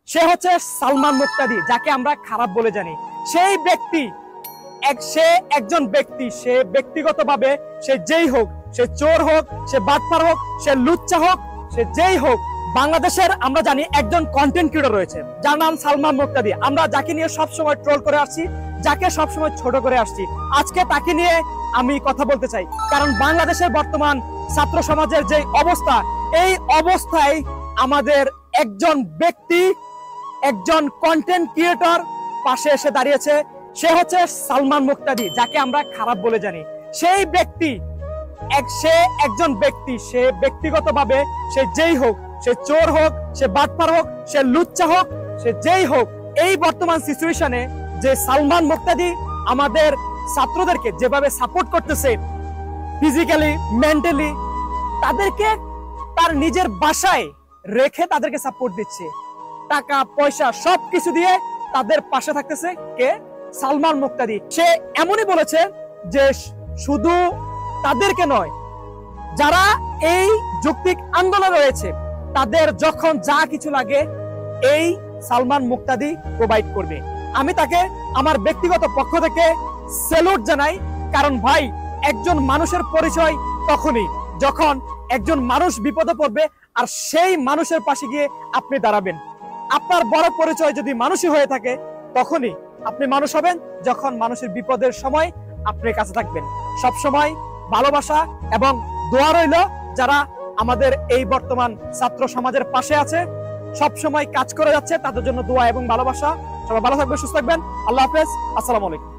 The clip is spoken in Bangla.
সে হচ্ছে সালমান মুক্তাদি, যাকে আমরা খারাপ বলে জানি। সেই ব্যক্তি সে একজন ব্যক্তি, সে ব্যক্তিগতভাবে সে যেই হোক, সে চোর হোক, সে বাটপার হোক, সে লুচ্চা হোক, সে যেই হোক, বাংলাদেশের আমরা জানি একজন কন্টেন্ট ক্রিয়েটর রয়েছে যার নাম সালমান মুক্তাদি। আমরা যাকে নিয়ে সবসময় ট্রোল করে আসছি, যাকে সবসময় ছোট করে আসছি, আজকে তাকে নিয়ে আমি কথা বলতে চাই। কারণ বাংলাদেশের বর্তমান ছাত্র সমাজের যে অবস্থা, এই অবস্থায় আমাদের একজন ব্যক্তি, একজন কন্টেন্ট ক্রিয়েটর পাশে এসে দাঁড়িয়েছে। সে হচ্ছে সালমান মুক্তাদি, যাকে আমরা খারাপ বলে জানি। সেই ব্যক্তি সে একজন ব্যক্তি, সে ব্যক্তিগতভাবে সে যেই হোক, সে চোর হোক, সে বাটপার হোক, সে লুচ্চা হোক, সে যেই হোক, এই বর্তমান সিচুয়েশনে যে সালমান মুক্তাদি আমাদের ছাত্রদেরকে যেভাবে সাপোর্ট করতেছে, ফিজিক্যালি, মেন্টালি, তাদেরকে তার নিজের বাসায় রেখে তাদেরকে সাপোর্ট দিচ্ছে, টাকা পয়সা সবকিছু দিয়ে তাদের পাশে থাকতেছে কে? সালমান মুক্তাদি। সে এমনই বলেছে যে শুধু তাদেরকে নয়, যারা এই যৌক্তিক আন্দোলনে রয়েছে তাদের যখন যা কিছু লাগে এই সালমান মুক্তাদি প্রোভাইড করবে। আমি তাকে আমার ব্যক্তিগত পক্ষ থেকে স্যালুট জানাই। কারণ ভাই, একজন মানুষের পরিচয় তখনই যখন একজন মানুষ বিপদে পড়বে আর সেই মানুষের পাশে গিয়ে আপনি দাঁড়াবেন। আপনার বড় পরিচয় যদি মানুষই হয়ে থাকে, তখনই আপনি মানুষ হবেন যখন মানুষের বিপদের সময় আপনার কাছে থাকবেন। সব সময় ভালোবাসা এবং দোয়া রইল যারা আমাদের এই বর্তমান ছাত্র সমাজের পাশে আছে, সব সময় কাজ করে যাচ্ছে, তাদের জন্য দোয়া এবং ভালোবাসা। সবাই ভালো থাকবেন, সুস্থ থাকবেন। আল্লাহ হাফেজ, আসসালামু আলাইকুম।